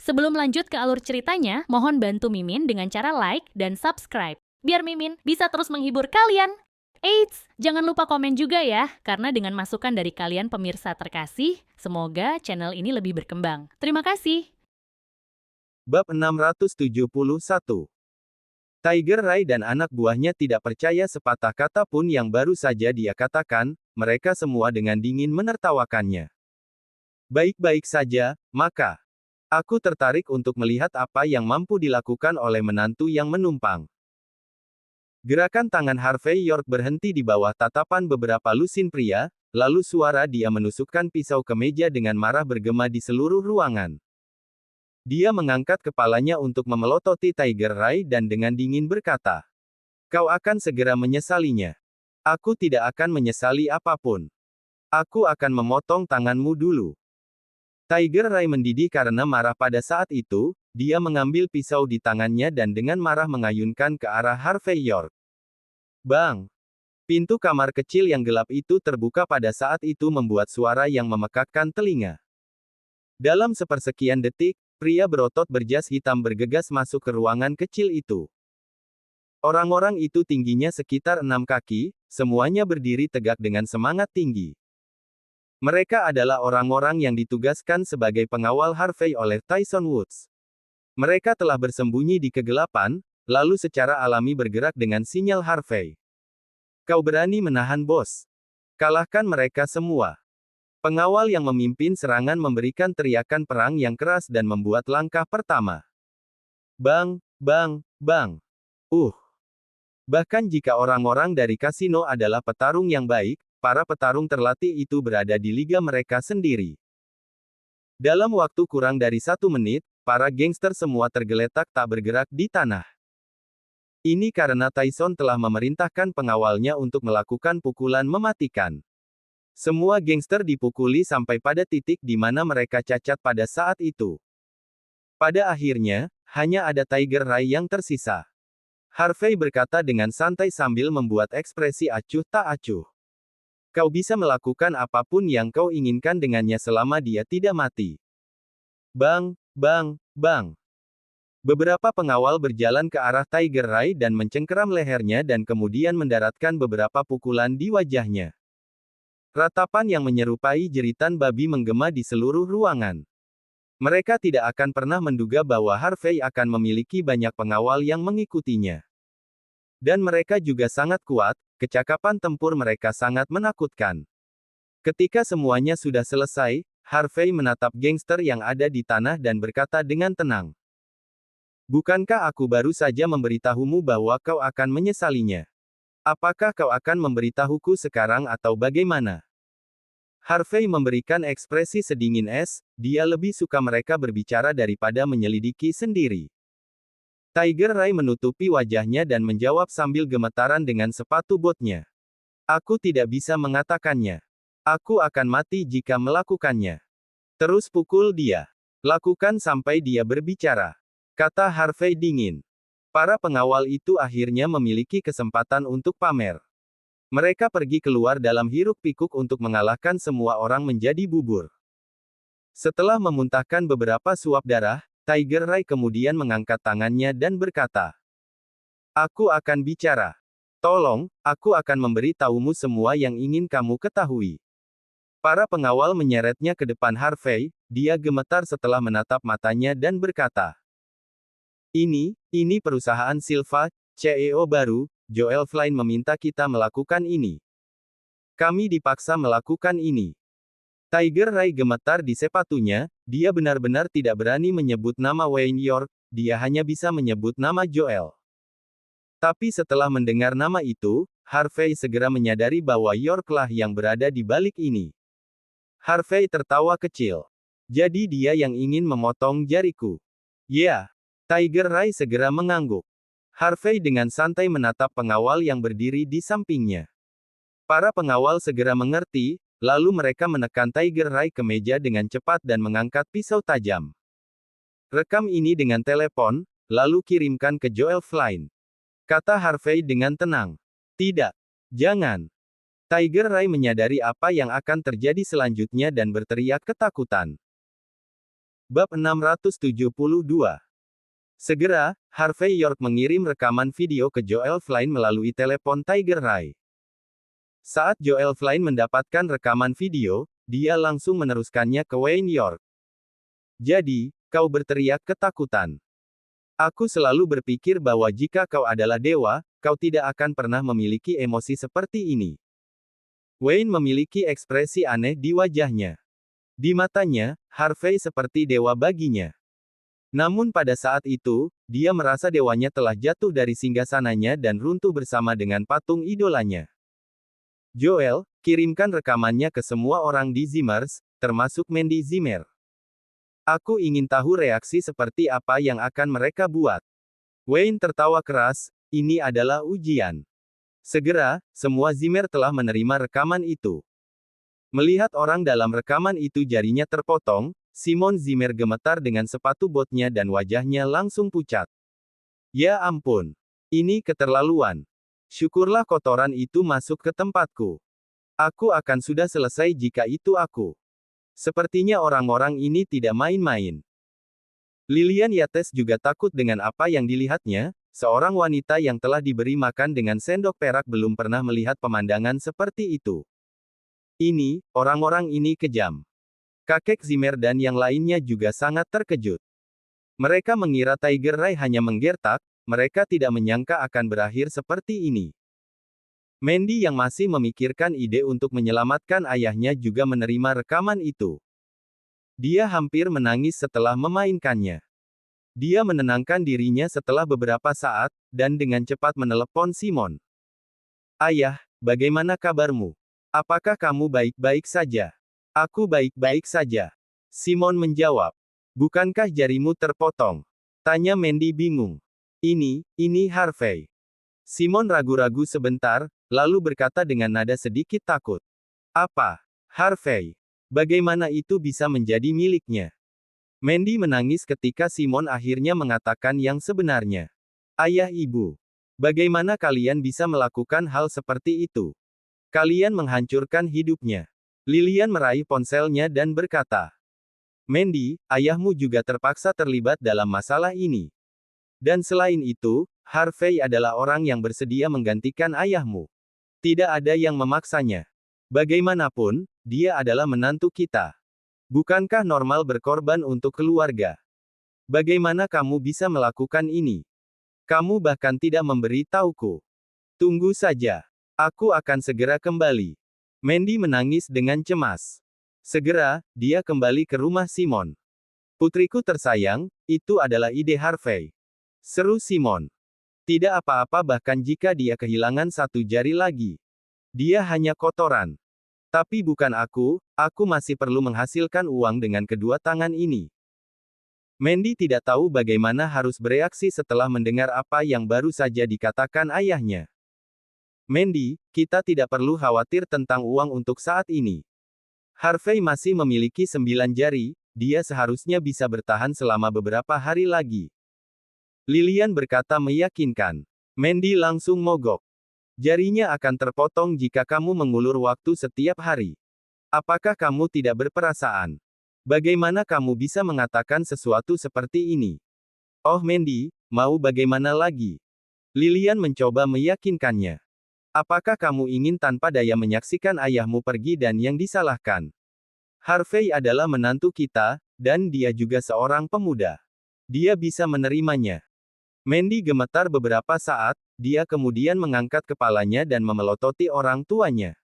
Sebelum lanjut ke alur ceritanya, mohon bantu Mimin dengan cara like dan subscribe, biar Mimin bisa terus menghibur kalian. Eits, jangan lupa komen juga ya, karena dengan masukan dari kalian pemirsa terkasih, semoga channel ini lebih berkembang. Terima kasih. Bab 671. Tiger Rai dan anak buahnya tidak percaya sepatah kata pun yang baru saja dia katakan, mereka semua dengan dingin menertawakannya. Baik-baik saja, maka. Aku tertarik untuk melihat apa yang mampu dilakukan oleh menantu yang menumpang. Gerakan tangan Harvey York berhenti di bawah tatapan beberapa lusin pria, lalu suara dia menusukkan pisau ke meja dengan marah bergema di seluruh ruangan. Dia mengangkat kepalanya untuk memelototi Tiger Rai dan dengan dingin berkata, "Kau akan segera menyesalinya. Aku tidak akan menyesali apapun. Aku akan memotong tanganmu dulu." Tiger Rai mendidih karena marah pada saat itu, dia mengambil pisau di tangannya dan dengan marah mengayunkan ke arah Harvey York. Bang! Pintu kamar kecil yang gelap itu terbuka pada saat itu membuat suara yang memekakkan telinga. Dalam sepersekian detik, pria berotot berjas hitam bergegas masuk ke ruangan kecil itu. Orang-orang itu tingginya sekitar 6 kaki, semuanya berdiri tegak dengan semangat tinggi. Mereka adalah orang-orang yang ditugaskan sebagai pengawal Harvey oleh Tyson Woods. Mereka telah bersembunyi di kegelapan, lalu secara alami bergerak dengan sinyal Harvey. Kau berani menahan bos? Kalahkan mereka semua. Pengawal yang memimpin serangan memberikan teriakan perang yang keras dan membuat langkah pertama. Bang, bang, bang. Bahkan jika orang-orang dari kasino adalah petarung yang baik, para petarung terlatih itu berada di liga mereka sendiri. Dalam waktu kurang dari 1 menit, para gangster semua tergeletak tak bergerak di tanah. Ini karena Tyson telah memerintahkan pengawalnya untuk melakukan pukulan mematikan. Semua gangster dipukuli sampai pada titik di mana mereka cacat pada saat itu. Pada akhirnya, hanya ada Tiger Rai yang tersisa. Harvey berkata dengan santai sambil membuat ekspresi acuh tak acuh. Kau bisa melakukan apapun yang kau inginkan dengannya selama dia tidak mati. Bang, bang, bang. Beberapa pengawal berjalan ke arah Tiger Rai dan mencengkeram lehernya dan kemudian mendaratkan beberapa pukulan di wajahnya. Ratapan yang menyerupai jeritan babi menggema di seluruh ruangan. Mereka tidak akan pernah menduga bahwa Harvey akan memiliki banyak pengawal yang mengikutinya. Dan mereka juga sangat kuat, kecakapan tempur mereka sangat menakutkan. Ketika semuanya sudah selesai, Harvey menatap gangster yang ada di tanah dan berkata dengan tenang. Bukankah aku baru saja memberitahumu bahwa kau akan menyesalinya? Apakah kau akan memberitahuku sekarang atau bagaimana? Harvey memberikan ekspresi sedingin es, dia lebih suka mereka berbicara daripada menyelidiki sendiri. Tiger Rai menutupi wajahnya dan menjawab sambil gemetaran dengan sepatu botnya. Aku tidak bisa mengatakannya. Aku akan mati jika melakukannya. Terus pukul dia. Lakukan sampai dia berbicara. Kata Harvey dingin. Para pengawal itu akhirnya memiliki kesempatan untuk pamer. Mereka pergi keluar dalam hiruk-pikuk untuk mengalahkan semua orang menjadi bubur. Setelah memuntahkan beberapa suap darah, Tiger Rai kemudian mengangkat tangannya dan berkata, "Aku akan bicara. Tolong, aku akan memberitahumu semua yang ingin kamu ketahui." Para pengawal menyeretnya ke depan Harvey, dia gemetar setelah menatap matanya dan berkata, Ini perusahaan Silva, CEO baru, Joel Flynn meminta kita melakukan ini. Kami dipaksa melakukan ini." Tiger Rai gemetar di sepatunya, dia benar-benar tidak berani menyebut nama Wayne York, dia hanya bisa menyebut nama Joel. Tapi setelah mendengar nama itu, Harvey segera menyadari bahwa York-lah yang berada di balik ini. Harvey tertawa kecil. Jadi dia yang ingin memotong jariku. Ya. Tiger Rai segera mengangguk. Harvey dengan santai menatap pengawal yang berdiri di sampingnya. Para pengawal segera mengerti, lalu mereka menekan Tiger Rai ke meja dengan cepat dan mengangkat pisau tajam. Rekam ini dengan telepon, lalu kirimkan ke Joel Flynn. Kata Harvey dengan tenang. Tidak. Jangan. Tiger Rai menyadari apa yang akan terjadi selanjutnya dan berteriak ketakutan. Bab 672. Segera, Harvey York mengirim rekaman video ke Joel Flynn melalui telepon Tiger Rai. Saat Joel Flynn mendapatkan rekaman video, dia langsung meneruskannya ke Wayne York. Jadi, kau berteriak ketakutan. Aku selalu berpikir bahwa jika kau adalah dewa, kau tidak akan pernah memiliki emosi seperti ini. Wayne memiliki ekspresi aneh di wajahnya. Di matanya, Harvey seperti dewa baginya. Namun pada saat itu, dia merasa dewanya telah jatuh dari singgasananya dan runtuh bersama dengan patung idolanya. Joel, kirimkan rekamannya ke semua orang di Zimmers, termasuk Mandy Zimmer. Aku ingin tahu reaksi seperti apa yang akan mereka buat. Wayne tertawa keras, ini adalah ujian. Segera, semua Zimmer telah menerima rekaman itu. Melihat orang dalam rekaman itu jarinya terpotong, Simon Zimmer gemetar dengan sepatu botnya dan wajahnya langsung pucat. Ya ampun. Ini keterlaluan. Syukurlah kotoran itu masuk ke tempatku. Aku akan sudah selesai jika itu aku. Sepertinya orang-orang ini tidak main-main. Lillian Yates juga takut dengan apa yang dilihatnya, seorang wanita yang telah diberi makan dengan sendok perak belum pernah melihat pemandangan seperti itu. Ini, orang-orang ini kejam. Kakek Zimmer dan yang lainnya juga sangat terkejut. Mereka mengira Tiger Rai hanya menggertak, mereka tidak menyangka akan berakhir seperti ini. Mandy yang masih memikirkan ide untuk menyelamatkan ayahnya juga menerima rekaman itu. Dia hampir menangis setelah memainkannya. Dia menenangkan dirinya setelah beberapa saat, dan dengan cepat menelepon Simon. Ayah, bagaimana kabarmu? Apakah kamu baik-baik saja? Aku baik-baik saja. Simon menjawab. Bukankah jarimu terpotong? Tanya Mandy bingung. Ini Harvey. Simon ragu-ragu sebentar, lalu berkata dengan nada sedikit takut. Apa? Harvey? Bagaimana itu bisa menjadi miliknya? Mandy menangis ketika Simon akhirnya mengatakan yang sebenarnya. Ayah ibu. Bagaimana kalian bisa melakukan hal seperti itu? Kalian menghancurkan hidupnya. Lillian meraih ponselnya dan berkata. Mandy, ayahmu juga terpaksa terlibat dalam masalah ini. Dan selain itu, Harvey adalah orang yang bersedia menggantikan ayahmu. Tidak ada yang memaksanya. Bagaimanapun, dia adalah menantu kita. Bukankah normal berkorban untuk keluarga? Bagaimana kamu bisa melakukan ini? Kamu bahkan tidak memberi tahuku. Tunggu saja. Aku akan segera kembali. Mandy menangis dengan cemas. Segera, dia kembali ke rumah Simon. Putriku tersayang, itu adalah ide Harvey. Seru Simon. Tidak apa-apa bahkan jika dia kehilangan satu jari lagi. Dia hanya kotoran. Tapi bukan aku masih perlu menghasilkan uang dengan kedua tangan ini. Mandy tidak tahu bagaimana harus bereaksi setelah mendengar apa yang baru saja dikatakan ayahnya. Mandy, kita tidak perlu khawatir tentang uang untuk saat ini. Harvey masih memiliki 9 jari, dia seharusnya bisa bertahan selama beberapa hari lagi. Lillian berkata meyakinkan. Mandy langsung mogok. Jarinya akan terpotong jika kamu mengulur waktu setiap hari. Apakah kamu tidak berperasaan? Bagaimana kamu bisa mengatakan sesuatu seperti ini? Oh Mandy, mau bagaimana lagi? Lillian mencoba meyakinkannya. Apakah kamu ingin tanpa daya menyaksikan ayahmu pergi dan yang disalahkan? Harvey adalah menantu kita, dan dia juga seorang pemuda. Dia bisa menerimanya. Mandy gemetar beberapa saat, dia kemudian mengangkat kepalanya dan memelototi orang tuanya.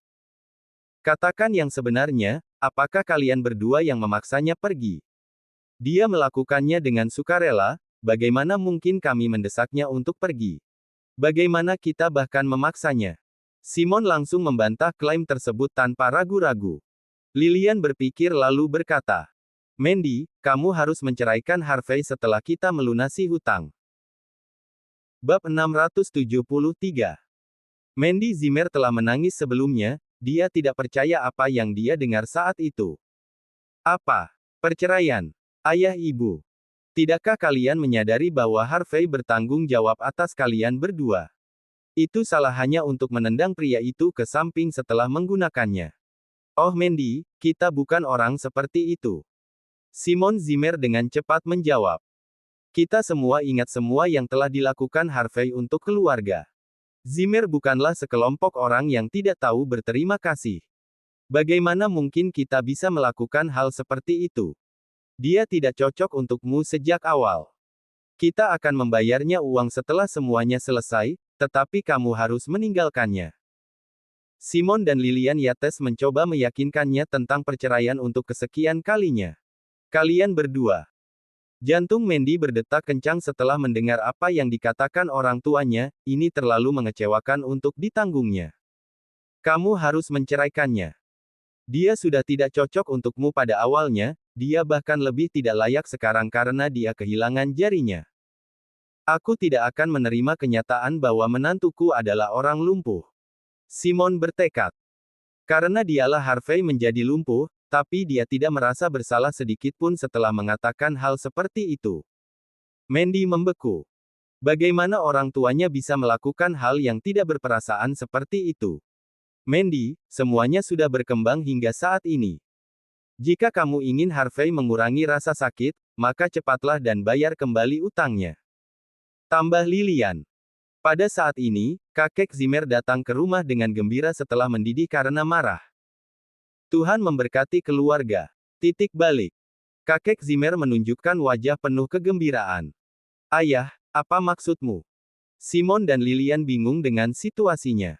Katakan yang sebenarnya, apakah kalian berdua yang memaksanya pergi? Dia melakukannya dengan sukarela, bagaimana mungkin kami mendesaknya untuk pergi? Bagaimana kita bahkan memaksanya? Simon langsung membantah klaim tersebut tanpa ragu-ragu. Lillian berpikir lalu berkata, Mandy, kamu harus menceraikan Harvey setelah kita melunasi hutang. Bab 673. Mandy Zimmer telah menangis sebelumnya, dia tidak percaya apa yang dia dengar saat itu. Apa? Perceraian? Ayah ibu. Tidakkah kalian menyadari bahwa Harvey bertanggung jawab atas kalian berdua? Itu salah hanya untuk menendang pria itu ke samping setelah menggunakannya. Oh Mandy, kita bukan orang seperti itu. Simon Zimmer dengan cepat menjawab. Kita semua ingat semua yang telah dilakukan Harvey untuk keluarga. Zimmer bukanlah sekelompok orang yang tidak tahu berterima kasih. Bagaimana mungkin kita bisa melakukan hal seperti itu? Dia tidak cocok untukmu sejak awal. Kita akan membayarnya uang setelah semuanya selesai, tetapi kamu harus meninggalkannya. Simon dan Lilian Yates mencoba meyakinkannya tentang perceraian untuk kesekian kalinya. Kalian berdua. Jantung Mandy berdetak kencang setelah mendengar apa yang dikatakan orang tuanya, ini terlalu mengecewakan untuk ditanggungnya. Kamu harus menceraikannya. Dia sudah tidak cocok untukmu pada awalnya, dia bahkan lebih tidak layak sekarang karena dia kehilangan jarinya. Aku tidak akan menerima kenyataan bahwa menantuku adalah orang lumpuh. Simon bertekad. Karena dialah Harvey menjadi lumpuh, tapi dia tidak merasa bersalah sedikit pun setelah mengatakan hal seperti itu. Mandy membeku. Bagaimana orang tuanya bisa melakukan hal yang tidak berperasaan seperti itu? Mandy, semuanya sudah berkembang hingga saat ini. Jika kamu ingin Harvey mengurangi rasa sakit, maka cepatlah dan bayar kembali utangnya. Tambah Lilian. Pada saat ini, kakek Zimmer datang ke rumah dengan gembira setelah mendidih karena marah. Tuhan memberkati keluarga. Titik balik. Kakek Zimmer menunjukkan wajah penuh kegembiraan. Ayah, apa maksudmu? Simon dan Lilian bingung dengan situasinya.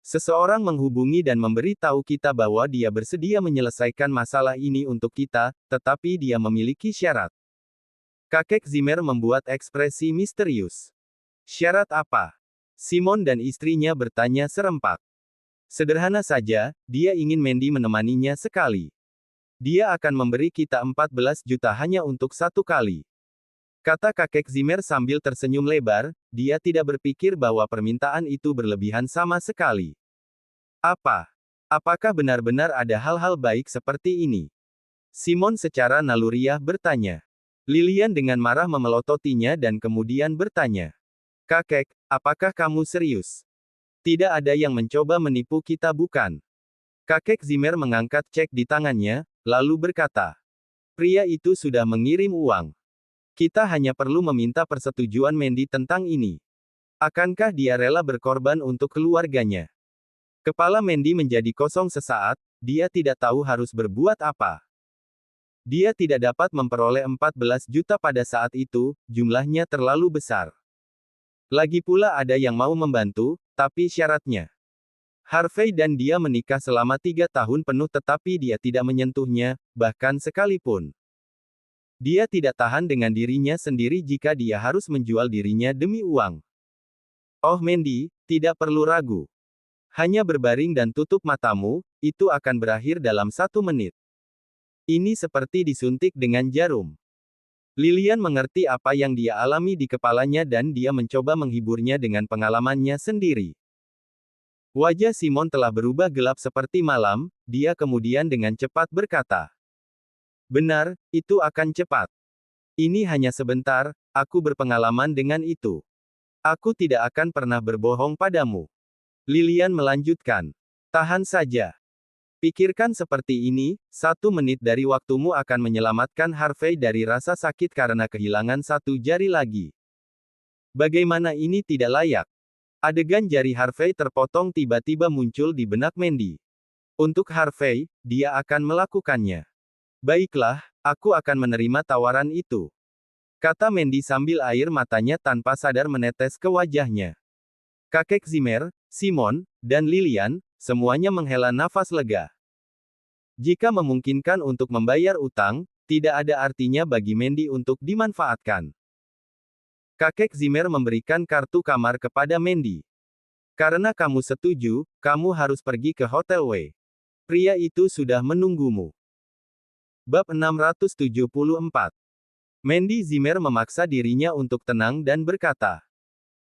Seseorang menghubungi dan memberi tahu kita bahwa dia bersedia menyelesaikan masalah ini untuk kita, tetapi dia memiliki syarat. Kakek Zimmer membuat ekspresi misterius. Syarat apa? Simon dan istrinya bertanya serempak. Sederhana saja, dia ingin Mandy menemaninya sekali. Dia akan memberi kita 14 juta hanya untuk satu kali. Kata kakek Zimmer sambil tersenyum lebar, dia tidak berpikir bahwa permintaan itu berlebihan sama sekali. Apa? Apakah benar-benar ada hal-hal baik seperti ini? Simon secara naluriah bertanya. Lilian dengan marah memelototinya dan kemudian bertanya. Kakek, apakah kamu serius? Tidak ada yang mencoba menipu kita bukan? Kakek Zimmer mengangkat cek di tangannya, lalu berkata. Pria itu sudah mengirim uang. Kita hanya perlu meminta persetujuan Mandy tentang ini. Akankah dia rela berkorban untuk keluarganya? Kepala Mandy menjadi kosong sesaat, dia tidak tahu harus berbuat apa. Dia tidak dapat memperoleh 14 juta pada saat itu, jumlahnya terlalu besar. Lagi pula ada yang mau membantu, tapi syaratnya. Harvey dan dia menikah selama 3 tahun penuh tetapi dia tidak menyentuhnya, bahkan sekalipun. Dia tidak tahan dengan dirinya sendiri jika dia harus menjual dirinya demi uang. Oh Mandy, tidak perlu ragu. Hanya berbaring dan tutup matamu, itu akan berakhir dalam 1 menit. Ini seperti disuntik dengan jarum. Lilian mengerti apa yang dia alami di kepalanya dan dia mencoba menghiburnya dengan pengalamannya sendiri. Wajah Simon telah berubah gelap seperti malam, dia kemudian dengan cepat berkata. Benar, itu akan cepat. Ini hanya sebentar, aku berpengalaman dengan itu. Aku tidak akan pernah berbohong padamu. Lilian melanjutkan. Tahan saja. Pikirkan seperti ini, 1 menit dari waktumu akan menyelamatkan Harvey dari rasa sakit karena kehilangan 1 jari lagi. Bagaimana ini tidak layak? Adegan jari Harvey terpotong tiba-tiba muncul di benak Mandy. Untuk Harvey, dia akan melakukannya. Baiklah, aku akan menerima tawaran itu. Kata Mandy sambil air matanya tanpa sadar menetes ke wajahnya. Kakek Zimmer, Simon, dan Lilian, semuanya menghela nafas lega. Jika memungkinkan untuk membayar utang, tidak ada artinya bagi Mandy untuk dimanfaatkan. Kakek Zimmer memberikan kartu kamar kepada Mandy. Karena kamu setuju, kamu harus pergi ke Hotel W. Pria itu sudah menunggumu. Bab 674. Mandy Zimmer memaksa dirinya untuk tenang dan berkata.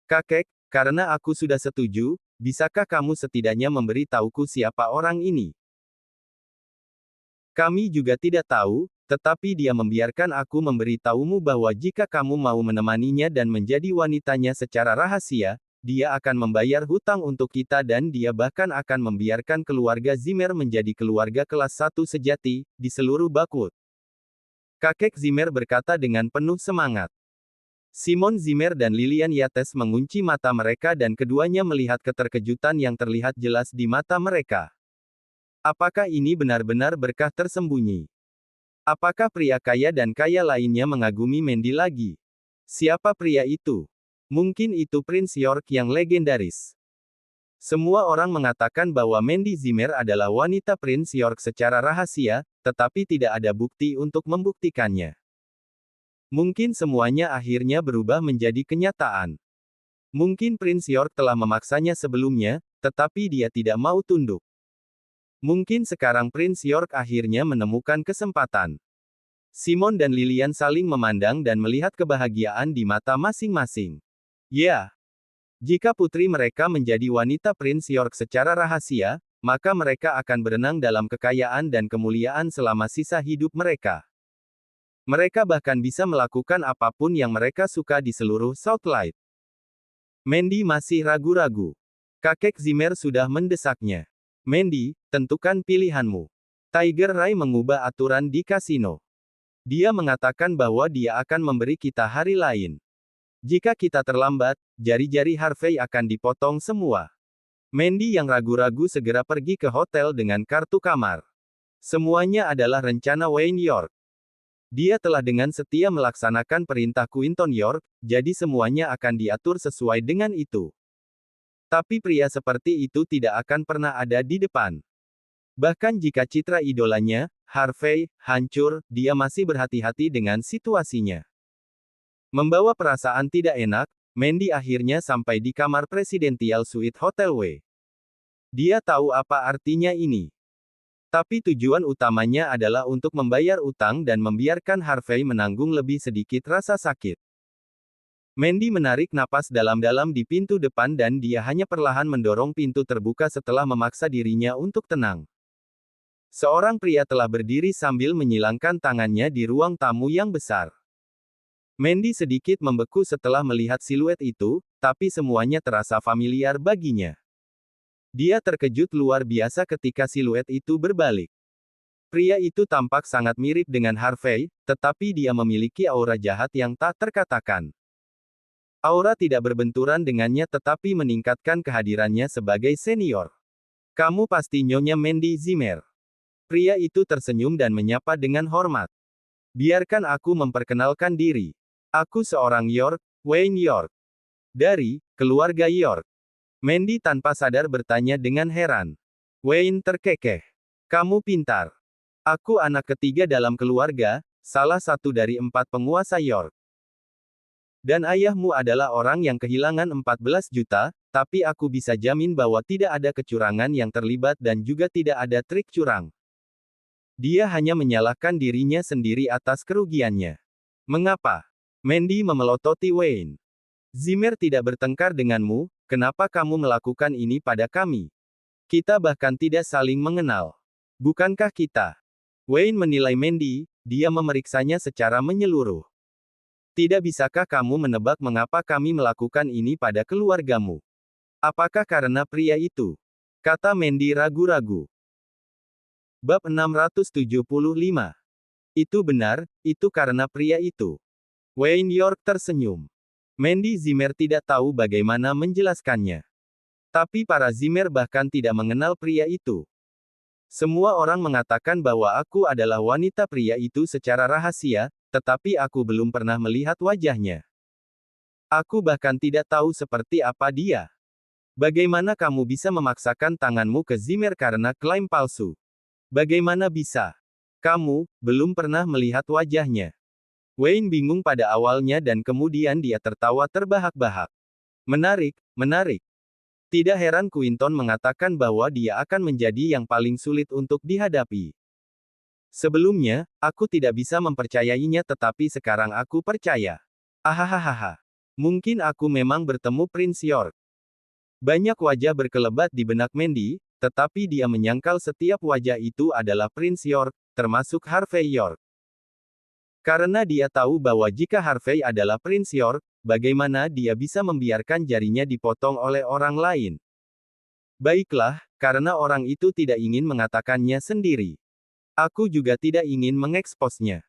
Kakek, karena aku sudah setuju, bisakah kamu setidaknya memberi tahuku siapa orang ini? Kami juga tidak tahu, tetapi dia membiarkan aku memberi tahumu bahwa jika kamu mau menemaninya dan menjadi wanitanya secara rahasia, dia akan membayar hutang untuk kita dan dia bahkan akan membiarkan keluarga Zimmer menjadi keluarga kelas 1 sejati, di seluruh Bakwood. Kakek Zimmer berkata dengan penuh semangat. Simon Zimmer dan Lilian Yates mengunci mata mereka dan keduanya melihat keterkejutan yang terlihat jelas di mata mereka. Apakah ini benar-benar berkah tersembunyi? Apakah pria kaya dan kaya lainnya mengagumi Mandy lagi? Siapa pria itu? Mungkin itu Prince York yang legendaris. Semua orang mengatakan bahwa Mandy Zimmer adalah wanita Prince York secara rahasia, tetapi tidak ada bukti untuk membuktikannya. Mungkin semuanya akhirnya berubah menjadi kenyataan. Mungkin Prince York telah memaksanya sebelumnya, tetapi dia tidak mau tunduk. Mungkin sekarang Prince York akhirnya menemukan kesempatan. Simon dan Lilian saling memandang dan melihat kebahagiaan di mata masing-masing. Ya, jika putri mereka menjadi wanita Prince York secara rahasia, maka mereka akan berenang dalam kekayaan dan kemuliaan selama sisa hidup mereka. Mereka bahkan bisa melakukan apapun yang mereka suka di seluruh Southlight. Mandy masih ragu-ragu. Kakek Zimmer sudah mendesaknya. Mandy, tentukan pilihanmu. Tiger Rai mengubah aturan di kasino. Dia mengatakan bahwa dia akan memberi kita hari lain. Jika kita terlambat, jari-jari Harvey akan dipotong semua. Mandy yang ragu-ragu segera pergi ke hotel dengan kartu kamar. Semuanya adalah rencana Wayne York. Dia telah dengan setia melaksanakan perintah Quinton York, jadi semuanya akan diatur sesuai dengan itu. Tapi pria seperti itu tidak akan pernah ada di depan. Bahkan jika citra idolanya, Harvey, hancur, dia masih berhati-hati dengan situasinya. Membawa perasaan tidak enak, Mandy akhirnya sampai di kamar Presidential Suite Hotel W. Dia tahu apa artinya ini. Tapi tujuan utamanya adalah untuk membayar utang dan membiarkan Harvey menanggung lebih sedikit rasa sakit. Mandy menarik napas dalam-dalam di pintu depan dan dia hanya perlahan mendorong pintu terbuka setelah memaksa dirinya untuk tenang. Seorang pria telah berdiri sambil menyilangkan tangannya di ruang tamu yang besar. Mandy sedikit membeku setelah melihat siluet itu, tapi semuanya terasa familiar baginya. Dia terkejut luar biasa ketika siluet itu berbalik. Pria itu tampak sangat mirip dengan Harvey, tetapi dia memiliki aura jahat yang tak terkatakan. Aura tidak berbenturan dengannya tetapi meningkatkan kehadirannya sebagai senior. Kamu pasti Nyonya Mandy Zimmer. Pria itu tersenyum dan menyapa dengan hormat. Biarkan aku memperkenalkan diri. Aku seorang York, Wayne York. Dari keluarga York. Mandy tanpa sadar bertanya dengan heran. Wayne terkekeh. Kamu pintar. Aku anak ketiga dalam keluarga, salah satu dari 4 penguasa York. Dan ayahmu adalah orang yang kehilangan 14 juta, tapi aku bisa jamin bahwa tidak ada kecurangan yang terlibat dan juga tidak ada trik curang. Dia hanya menyalahkan dirinya sendiri atas kerugiannya. Mengapa? Mandy memelototi Wayne. Zimmer tidak bertengkar denganmu, kenapa kamu melakukan ini pada kami? Kita bahkan tidak saling mengenal. Bukankah kita? Wayne menilai Mandy, dia memeriksanya secara menyeluruh. Tidak bisakah kamu menebak mengapa kami melakukan ini pada keluargamu? Apakah karena pria itu? Kata Mandy ragu-ragu. Bab 675. Itu benar, itu karena pria itu. Wayne York tersenyum. Mandy Zimmer tidak tahu bagaimana menjelaskannya. Tapi para Zimmer bahkan tidak mengenal pria itu. Semua orang mengatakan bahwa aku adalah wanita pria itu secara rahasia, tetapi aku belum pernah melihat wajahnya. Aku bahkan tidak tahu seperti apa dia. Bagaimana kamu bisa memaksakan tanganmu ke Zimmer karena klaim palsu? Bagaimana bisa? Kamu belum pernah melihat wajahnya. Wayne bingung pada awalnya dan kemudian dia tertawa terbahak-bahak. Menarik, menarik. Tidak heran Quinton mengatakan bahwa dia akan menjadi yang paling sulit untuk dihadapi. Sebelumnya, aku tidak bisa mempercayainya tetapi sekarang aku percaya. Ahahaha. Mungkin aku memang bertemu Prince York. Banyak wajah berkelebat di benak Mandy, tetapi dia menyangkal setiap wajah itu adalah Prince York, termasuk Harvey York. Karena dia tahu bahwa jika Harvey adalah Prince York, bagaimana dia bisa membiarkan jarinya dipotong oleh orang lain? Baiklah, karena orang itu tidak ingin mengatakannya sendiri. Aku juga tidak ingin mengeksposnya.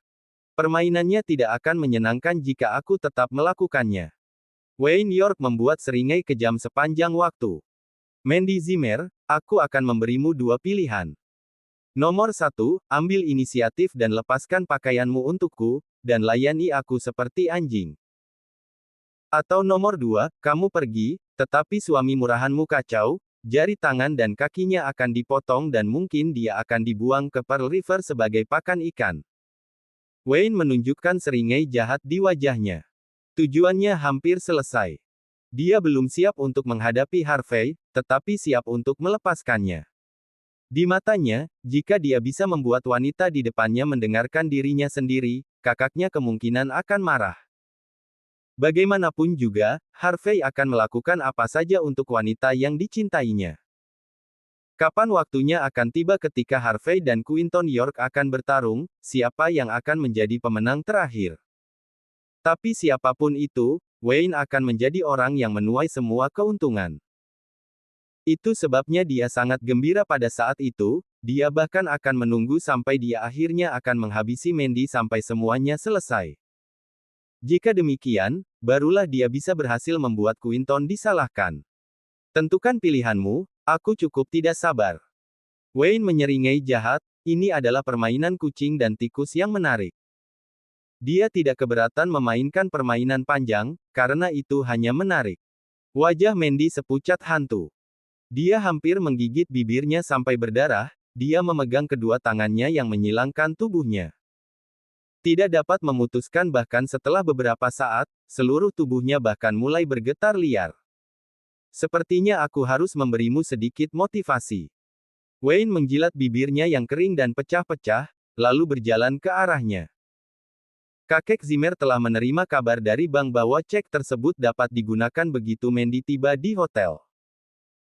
Permainannya tidak akan menyenangkan jika aku tetap melakukannya. Wayne York membuat seringai kejam sepanjang waktu. Mandy Zimmer, aku akan memberimu dua pilihan. Nomor 1, ambil inisiatif dan lepaskan pakaianmu untukku, dan layani aku seperti anjing. Atau nomor 2, kamu pergi, tetapi suami murahanmu kacau, jari tangan dan kakinya akan dipotong dan mungkin dia akan dibuang ke Pearl River sebagai pakan ikan. Wayne menunjukkan seringai jahat di wajahnya. Tujuannya hampir selesai. Dia belum siap untuk menghadapi Harvey, tetapi siap untuk melepaskannya. Di matanya, jika dia bisa membuat wanita di depannya mendengarkan dirinya sendiri, kakaknya kemungkinan akan marah. Bagaimanapun juga, Harvey akan melakukan apa saja untuk wanita yang dicintainya. Kapan waktunya akan tiba ketika Harvey dan Quinton York akan bertarung, siapa yang akan menjadi pemenang terakhir? Tapi siapapun itu, Wayne akan menjadi orang yang menuai semua keuntungan. Itu sebabnya dia sangat gembira pada saat itu, dia bahkan akan menunggu sampai dia akhirnya akan menghabisi Mandy sampai semuanya selesai. Jika demikian, barulah dia bisa berhasil membuat Quinton disalahkan. Tentukan pilihanmu, aku cukup tidak sabar. Wayne menyeringai jahat, ini adalah permainan kucing dan tikus yang menarik. Dia tidak keberatan memainkan permainan panjang, karena itu hanya menarik. Wajah Mandy sepucat hantu. Dia hampir menggigit bibirnya sampai berdarah, dia memegang kedua tangannya yang menyilangkan tubuhnya. Tidak dapat memutuskan bahkan setelah beberapa saat, seluruh tubuhnya bahkan mulai bergetar liar. Sepertinya aku harus memberimu sedikit motivasi. Wayne menjilat bibirnya yang kering dan pecah-pecah, lalu berjalan ke arahnya. Kakek Zimmer telah menerima kabar dari bank bahwa cek tersebut dapat digunakan begitu Mandy tiba di hotel.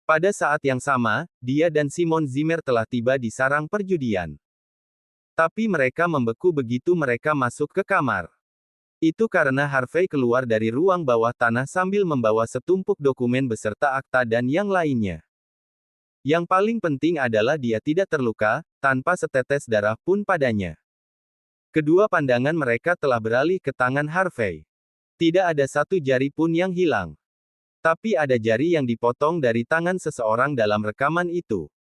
Pada saat yang sama, dia dan Simon Zimmer telah tiba di sarang perjudian. Tapi mereka membeku begitu mereka masuk ke kamar. Itu karena Harvey keluar dari ruang bawah tanah sambil membawa setumpuk dokumen beserta akta dan yang lainnya. Yang paling penting adalah dia tidak terluka, tanpa setetes darah pun padanya. Kedua pandangan mereka telah beralih ke tangan Harvey. Tidak ada satu jari pun yang hilang. Tapi ada jari yang dipotong dari tangan seseorang dalam rekaman itu.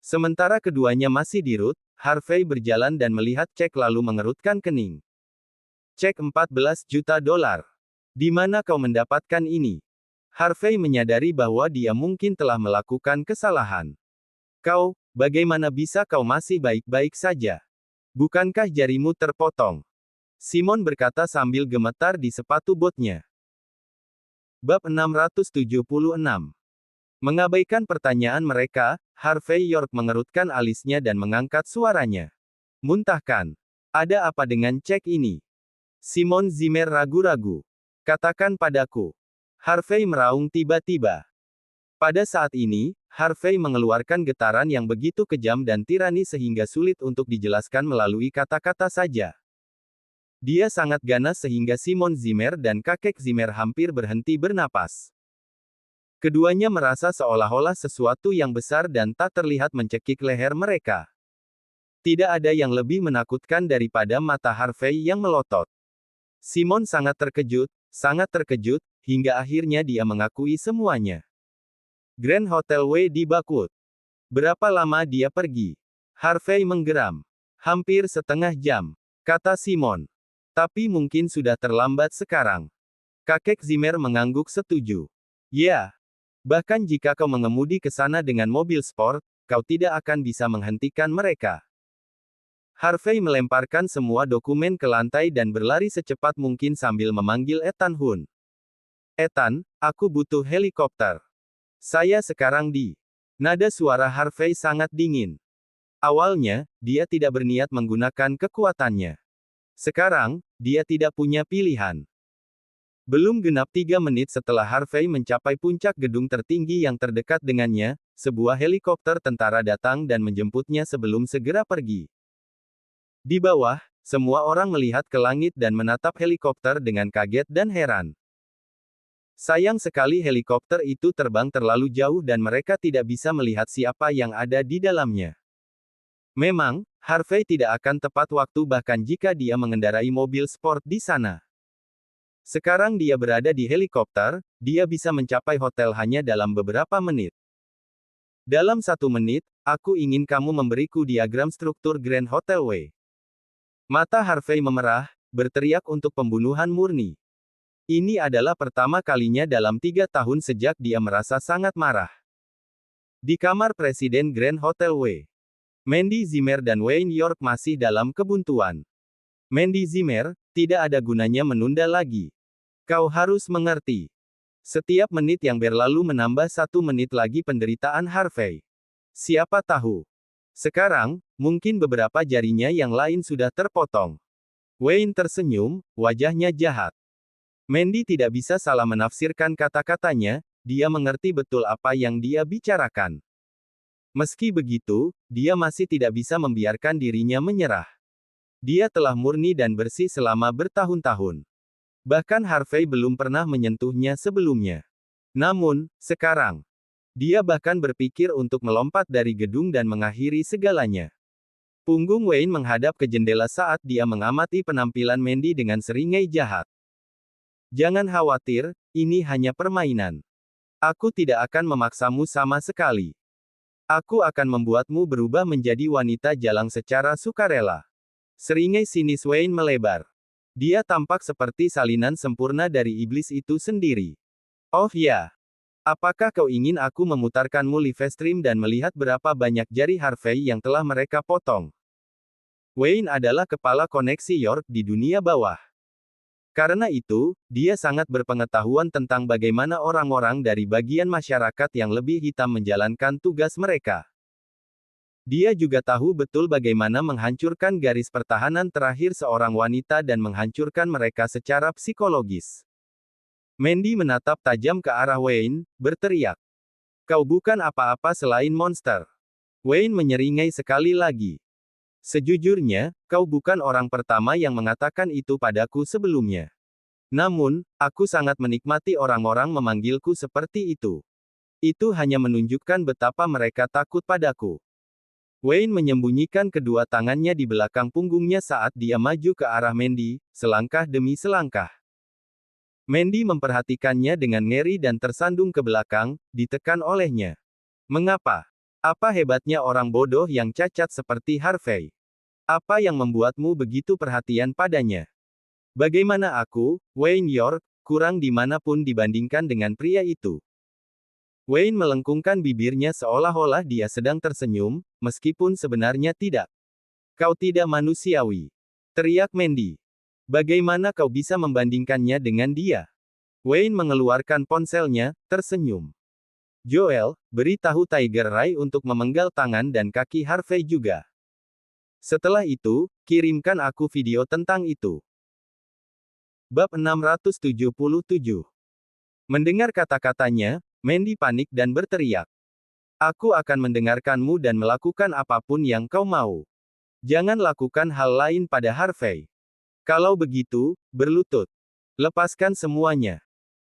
Sementara keduanya masih dirut, Harvey berjalan dan melihat cek lalu mengerutkan kening. Cek 14 juta dolar. Di mana kau mendapatkan ini? Harvey menyadari bahwa dia mungkin telah melakukan kesalahan. Kau, bagaimana bisa kau masih baik-baik saja? Bukankah jarimu terpotong? Simon berkata sambil gemetar di sepatu botnya. Bab 676. Mengabaikan pertanyaan mereka, Harvey York mengerutkan alisnya dan mengangkat suaranya. Muntahkan. Ada apa dengan cek ini? Simon Zimmer ragu-ragu. Katakan padaku. Harvey meraung tiba-tiba. Pada saat ini, Harvey mengeluarkan getaran yang begitu kejam dan tirani sehingga sulit untuk dijelaskan melalui kata-kata saja. Dia sangat ganas sehingga Simon Zimmer dan kakek Zimmer hampir berhenti bernapas. Keduanya merasa seolah-olah sesuatu yang besar dan tak terlihat mencekik leher mereka. Tidak ada yang lebih menakutkan daripada mata Harvey yang melotot. Simon sangat terkejut, hingga akhirnya dia mengakui semuanya. Grand Hotel W di Bakwood. Berapa lama dia pergi? Harvey menggeram. Hampir setengah jam, kata Simon. Tapi mungkin sudah terlambat sekarang. Kakek Zimmer mengangguk setuju. Ya. Bahkan jika kau mengemudi ke sana dengan mobil sport, kau tidak akan bisa menghentikan mereka. Harvey melemparkan semua dokumen ke lantai dan berlari secepat mungkin sambil memanggil Ethan Hunt. Ethan, aku butuh helikopter. Saya sekarang di. Nada suara Harvey sangat dingin. Awalnya, dia tidak berniat menggunakan kekuatannya. Sekarang, dia tidak punya pilihan. Belum genap 3 menit setelah Harvey mencapai puncak gedung tertinggi yang terdekat dengannya, sebuah helikopter tentara datang dan menjemputnya sebelum segera pergi. Di bawah, semua orang melihat ke langit dan menatap helikopter dengan kaget dan heran. Sayang sekali helikopter itu terbang terlalu jauh dan mereka tidak bisa melihat siapa yang ada di dalamnya. Memang, Harvey tidak akan tepat waktu bahkan jika dia mengendarai mobil sport di sana. Sekarang dia berada di helikopter, dia bisa mencapai hotel hanya dalam beberapa menit. Dalam 1 menit, aku ingin kamu memberiku diagram struktur Grand Hotel W. Mata Harvey memerah, berteriak untuk pembunuhan murni. Ini adalah pertama kalinya dalam 3 tahun sejak dia merasa sangat marah. Di kamar Presiden Grand Hotel W. Mandy Zimmer dan Wayne York masih dalam kebuntuan. Mandy Zimmer, tidak ada gunanya menunda lagi. Kau harus mengerti. Setiap menit yang berlalu menambah 1 menit lagi penderitaan Harvey. Siapa tahu. Sekarang, mungkin beberapa jarinya yang lain sudah terpotong. Wayne tersenyum, wajahnya jahat. Mandy tidak bisa salah menafsirkan kata-katanya, dia mengerti betul apa yang dia bicarakan. Meski begitu, dia masih tidak bisa membiarkan dirinya menyerah. Dia telah murni dan bersih selama bertahun-tahun. Bahkan Harvey belum pernah menyentuhnya sebelumnya. Namun, sekarang, dia bahkan berpikir untuk melompat dari gedung dan mengakhiri segalanya. Punggung Wayne menghadap ke jendela saat dia mengamati penampilan Mandy dengan seringai jahat. Jangan khawatir, ini hanya permainan. Aku tidak akan memaksamu sama sekali. Aku akan membuatmu berubah menjadi wanita jalang secara sukarela. Seringai sinis Wayne melebar. Dia tampak seperti salinan sempurna dari iblis itu sendiri. Oh ya. Apakah kau ingin aku memutarkanmu live stream dan melihat berapa banyak jari Harvey yang telah mereka potong? Wayne adalah kepala koneksi York di dunia bawah. Karena itu, dia sangat berpengetahuan tentang bagaimana orang-orang dari bagian masyarakat yang lebih hitam menjalankan tugas mereka. Dia juga tahu betul bagaimana menghancurkan garis pertahanan terakhir seorang wanita dan menghancurkan mereka secara psikologis. Mandy menatap tajam ke arah Wayne, berteriak. Kau bukan apa-apa selain monster. Wayne menyeringai sekali lagi. Sejujurnya, kau bukan orang pertama yang mengatakan itu padaku sebelumnya. Namun, aku sangat menikmati orang-orang memanggilku seperti itu. Itu hanya menunjukkan betapa mereka takut padaku. Wayne menyembunyikan kedua tangannya di belakang punggungnya saat dia maju ke arah Mandy, selangkah demi selangkah. Mandy memperhatikannya dengan ngeri dan tersandung ke belakang, ditekan olehnya. Mengapa? Apa hebatnya orang bodoh yang cacat seperti Harvey? Apa yang membuatmu begitu perhatian padanya? Bagaimana aku, Wayne York, kurang dimanapun dibandingkan dengan pria itu? Wayne melengkungkan bibirnya seolah-olah dia sedang tersenyum, meskipun sebenarnya tidak. Kau tidak manusiawi. Teriak Mandy. Bagaimana kau bisa membandingkannya dengan dia? Wayne mengeluarkan ponselnya, tersenyum. Joel, beritahu Tiger Rai untuk memenggal tangan dan kaki Harvey juga. Setelah itu, kirimkan aku video tentang itu. Bab 677. Mendengar kata-katanya, Mandy panik dan berteriak. Aku akan mendengarkanmu dan melakukan apapun yang kau mau. Jangan lakukan hal lain pada Harvey. Kalau begitu, berlutut. Lepaskan semuanya.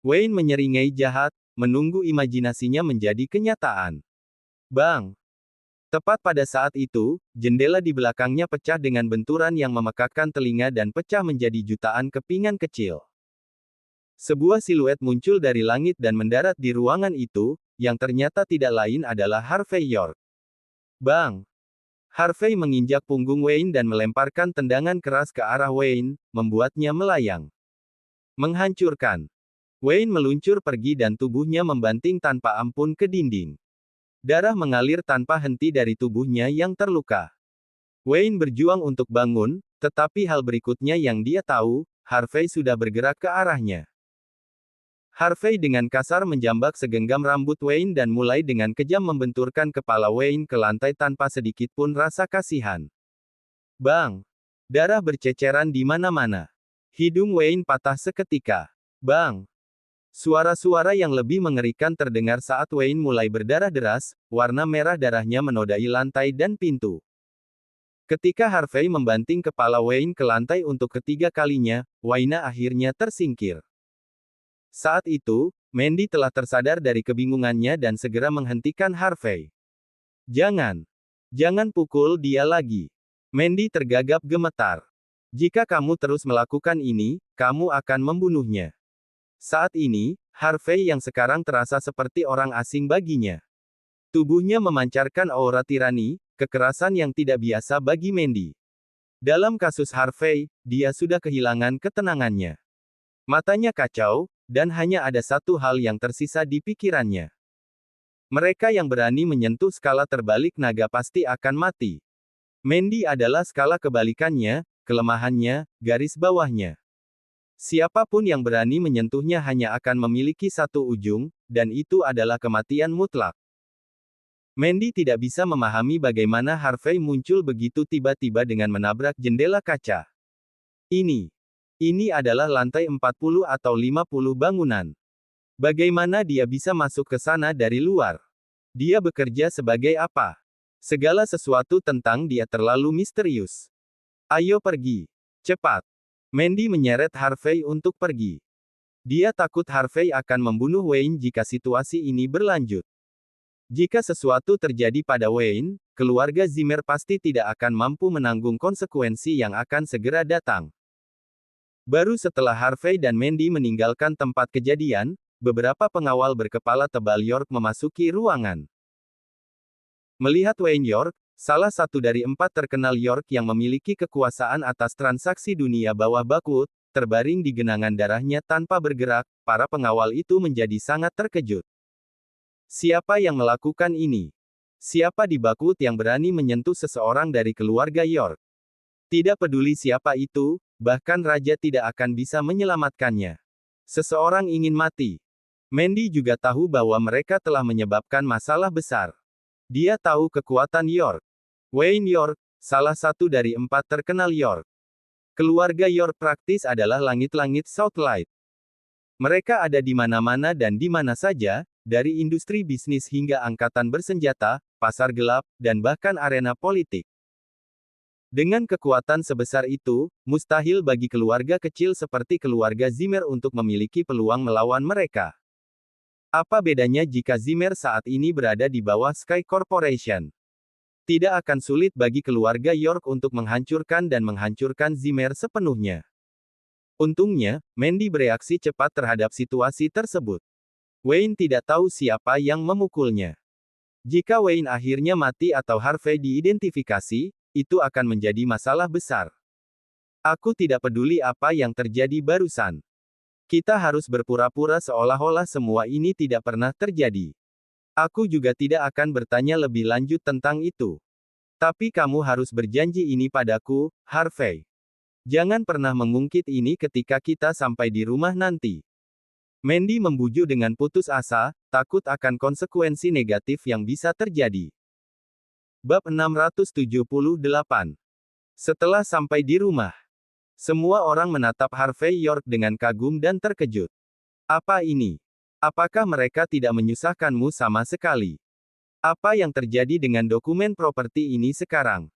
Wayne menyeringai jahat, menunggu imajinasinya menjadi kenyataan. Bang! Tepat pada saat itu, jendela di belakangnya pecah dengan benturan yang memekakkan telinga dan pecah menjadi jutaan kepingan kecil. Sebuah siluet muncul dari langit dan mendarat di ruangan itu, yang ternyata tidak lain adalah Harvey York. Bang! Harvey menginjak punggung Wayne dan melemparkan tendangan keras ke arah Wayne, membuatnya melayang. Menghancurkan. Wayne meluncur pergi dan tubuhnya membanting tanpa ampun ke dinding. Darah mengalir tanpa henti dari tubuhnya yang terluka. Wayne berjuang untuk bangun, tetapi hal berikutnya yang dia tahu, Harvey sudah bergerak ke arahnya. Harvey dengan kasar menjambak segenggam rambut Wayne dan mulai dengan kejam membenturkan kepala Wayne ke lantai tanpa sedikit pun rasa kasihan. Bang! Darah berceceran di mana-mana. Hidung Wayne patah seketika. Bang! Suara-suara yang lebih mengerikan terdengar saat Wayne mulai berdarah deras, warna merah darahnya menodai lantai dan pintu. Ketika Harvey membanting kepala Wayne ke lantai untuk ketiga kalinya, Wayne akhirnya tersingkir. Saat itu, Mandy telah tersadar dari kebingungannya dan segera menghentikan Harvey. Jangan pukul dia lagi. Mandy tergagap gemetar. Jika kamu terus melakukan ini, kamu akan membunuhnya. Saat ini, Harvey yang sekarang terasa seperti orang asing baginya. Tubuhnya memancarkan aura tirani, kekerasan yang tidak biasa bagi Mandy. Dalam kasus Harvey, dia sudah kehilangan ketenangannya. Matanya kacau, dan hanya ada satu hal yang tersisa di pikirannya. Mereka yang berani menyentuh skala terbalik naga pasti akan mati. Mandy adalah skala kebalikannya, kelemahannya, garis bawahnya. Siapapun yang berani menyentuhnya hanya akan memiliki satu ujung, dan itu adalah kematian mutlak. Mandy tidak bisa memahami bagaimana Harvey muncul begitu tiba-tiba dengan menabrak jendela kaca. Ini adalah lantai 40 atau 50 bangunan. Bagaimana dia bisa masuk ke sana dari luar? Dia bekerja sebagai apa? Segala sesuatu tentang dia terlalu misterius. Ayo pergi. Cepat. Mandy menyeret Harvey untuk pergi. Dia takut Harvey akan membunuh Wayne jika situasi ini berlanjut. Jika sesuatu terjadi pada Wayne, keluarga Zimmer pasti tidak akan mampu menanggung konsekuensi yang akan segera datang. Baru setelah Harvey dan Mandy meninggalkan tempat kejadian, beberapa pengawal berkepala tebal York memasuki ruangan. Melihat Wayne York, salah satu dari 4 terkenal York yang memiliki kekuasaan atas transaksi dunia bawah baku, terbaring di genangan darahnya tanpa bergerak, para pengawal itu menjadi sangat terkejut. Siapa yang melakukan ini? Siapa di Bakut yang berani menyentuh seseorang dari keluarga York? Tidak peduli siapa itu, bahkan raja tidak akan bisa menyelamatkannya. Seseorang ingin mati. Mandy juga tahu bahwa mereka telah menyebabkan masalah besar. Dia tahu kekuatan York. Wayne York, salah satu dari 4 terkenal York. Keluarga York praktis adalah langit-langit Southlight. Mereka ada di mana-mana dan di mana saja, dari industri bisnis hingga angkatan bersenjata, pasar gelap, dan bahkan arena politik. Dengan kekuatan sebesar itu, mustahil bagi keluarga kecil seperti keluarga Zimmer untuk memiliki peluang melawan mereka. Apa bedanya jika Zimmer saat ini berada di bawah Sky Corporation? Tidak akan sulit bagi keluarga York untuk menghancurkan dan menghancurkan Zimmer sepenuhnya. Untungnya, Mandy bereaksi cepat terhadap situasi tersebut. Wayne tidak tahu siapa yang memukulnya. Jika Wayne akhirnya mati atau Harvey diidentifikasi, itu akan menjadi masalah besar. Aku tidak peduli apa yang terjadi barusan. Kita harus berpura-pura seolah-olah semua ini tidak pernah terjadi. Aku juga tidak akan bertanya lebih lanjut tentang itu. Tapi kamu harus berjanji ini padaku, Harvey. Jangan pernah mengungkit ini ketika kita sampai di rumah nanti. Mandy membujuk dengan putus asa, takut akan konsekuensi negatif yang bisa terjadi. Bab 678. Setelah sampai di rumah, semua orang menatap Harvey York dengan kagum dan terkejut. Apa ini? Apakah mereka tidak menyusahkanmu sama sekali? Apa yang terjadi dengan dokumen properti ini sekarang?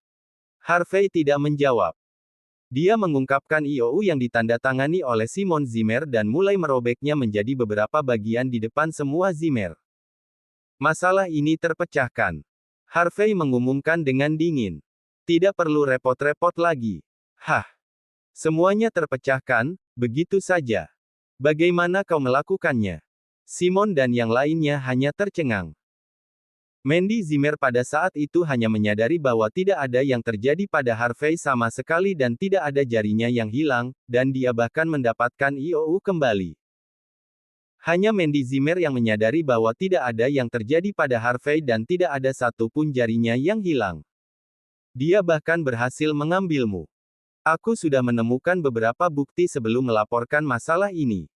Harvey tidak menjawab. Dia mengungkapkan IOU yang ditandatangani oleh Simon Zimmer dan mulai merobeknya menjadi beberapa bagian di depan semua Zimmer. Masalah ini terpecahkan. Harvey mengumumkan dengan dingin. Tidak perlu repot-repot lagi. Hah. Semuanya terpecahkan, begitu saja. Bagaimana kau melakukannya? Simon dan yang lainnya hanya tercengang. Mandy Zimmer pada saat itu hanya menyadari bahwa tidak ada yang terjadi pada Harvey sama sekali dan tidak ada jarinya yang hilang, dan dia bahkan mendapatkan IOU kembali. Hanya Mandy Zimmer yang menyadari bahwa tidak ada yang terjadi pada Harvey dan tidak ada satupun jarinya yang hilang. Dia bahkan berhasil mengambilmu. Aku sudah menemukan beberapa bukti sebelum melaporkan masalah ini.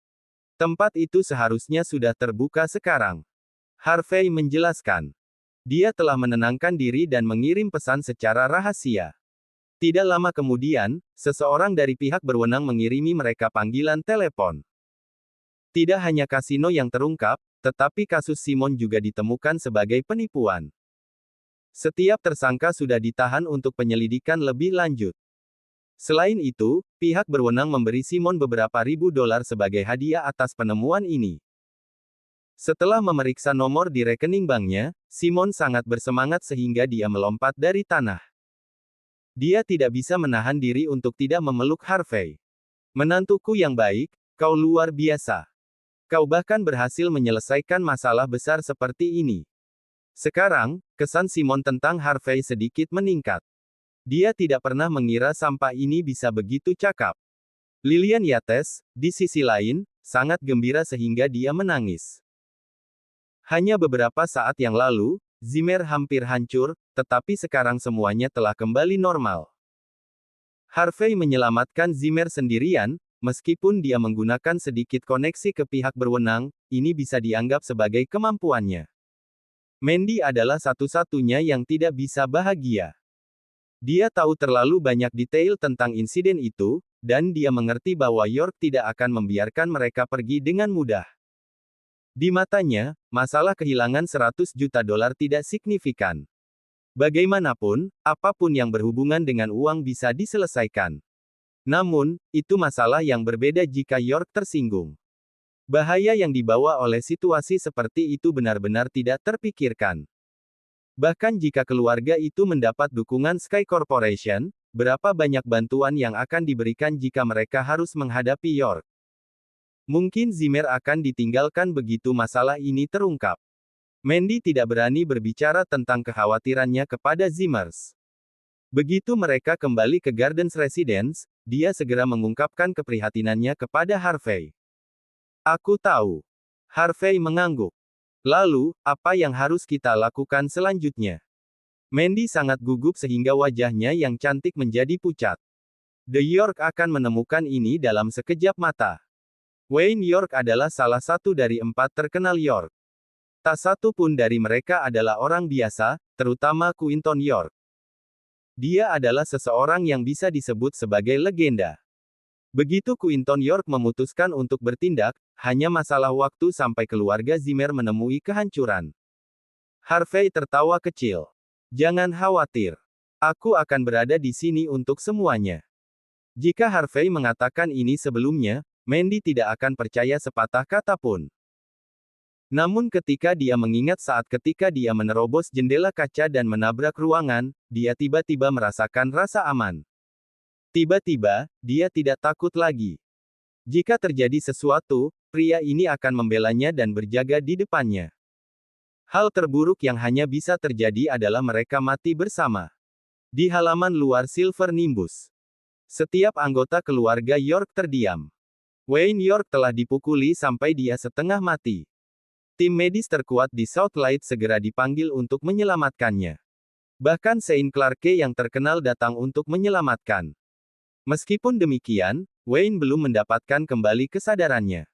Tempat itu seharusnya sudah terbuka sekarang. Harvey menjelaskan. Dia telah menenangkan diri dan mengirim pesan secara rahasia. Tidak lama kemudian, seseorang dari pihak berwenang mengirimi mereka panggilan telepon. Tidak hanya kasino yang terungkap, tetapi kasus Simon juga ditemukan sebagai penipuan. Setiap tersangka sudah ditahan untuk penyelidikan lebih lanjut. Selain itu, pihak berwenang memberi Simon beberapa ribu dolar sebagai hadiah atas penemuan ini. Setelah memeriksa nomor di rekening banknya, Simon sangat bersemangat sehingga dia melompat dari tanah. Dia tidak bisa menahan diri untuk tidak memeluk Harvey. Menantuku yang baik, kau luar biasa. Kau bahkan berhasil menyelesaikan masalah besar seperti ini. Sekarang, kesan Simon tentang Harvey sedikit meningkat. Dia tidak pernah mengira sampah ini bisa begitu cakap. Lilian Yates, di sisi lain, sangat gembira sehingga dia menangis. Hanya beberapa saat yang lalu, Zimmer hampir hancur, tetapi sekarang semuanya telah kembali normal. Harvey menyelamatkan Zimmer sendirian, meskipun dia menggunakan sedikit koneksi ke pihak berwenang, ini bisa dianggap sebagai kemampuannya. Mandy adalah satu-satunya yang tidak bisa bahagia. Dia tahu terlalu banyak detail tentang insiden itu, dan dia mengerti bahwa York tidak akan membiarkan mereka pergi dengan mudah. Di matanya, masalah kehilangan $100 juta tidak signifikan. Bagaimanapun, apapun yang berhubungan dengan uang bisa diselesaikan. Namun, itu masalah yang berbeda jika York tersinggung. Bahaya yang dibawa oleh situasi seperti itu benar-benar tidak terpikirkan. Bahkan jika keluarga itu mendapat dukungan Sky Corporation, berapa banyak bantuan yang akan diberikan jika mereka harus menghadapi York? Mungkin Zimmer akan ditinggalkan begitu masalah ini terungkap. Mandy tidak berani berbicara tentang kekhawatirannya kepada Zimmers. Begitu mereka kembali ke Gardens Residence, dia segera mengungkapkan keprihatinannya kepada Harvey. Aku tahu. Harvey mengangguk. Lalu, apa yang harus kita lakukan selanjutnya? Mandy sangat gugup sehingga wajahnya yang cantik menjadi pucat. The York akan menemukan ini dalam sekejap mata. Wayne York adalah salah satu dari 4 terkenal York. Tak satu pun dari mereka adalah orang biasa, terutama Quinton York. Dia adalah seseorang yang bisa disebut sebagai legenda. Begitu Quinton York memutuskan untuk bertindak, hanya masalah waktu sampai keluarga Zimmer menemui kehancuran. Harvey tertawa kecil. Jangan khawatir. Aku akan berada di sini untuk semuanya. Jika Harvey mengatakan ini sebelumnya, Mandy tidak akan percaya sepatah kata pun. Namun ketika dia mengingat saat ketika dia menerobos jendela kaca dan menabrak ruangan, dia tiba-tiba merasakan rasa aman. Tiba-tiba, dia tidak takut lagi. Jika terjadi sesuatu, pria ini akan membelanya dan berjaga di depannya. Hal terburuk yang hanya bisa terjadi adalah mereka mati bersama. Di halaman luar Silver Nimbus. Setiap anggota keluarga York terdiam. Wayne York telah dipukuli sampai dia setengah mati. Tim medis terkuat di Southlight segera dipanggil untuk menyelamatkannya. Bahkan Shane Clarke yang terkenal datang untuk menyelamatkan. Meskipun demikian, Wayne belum mendapatkan kembali kesadarannya.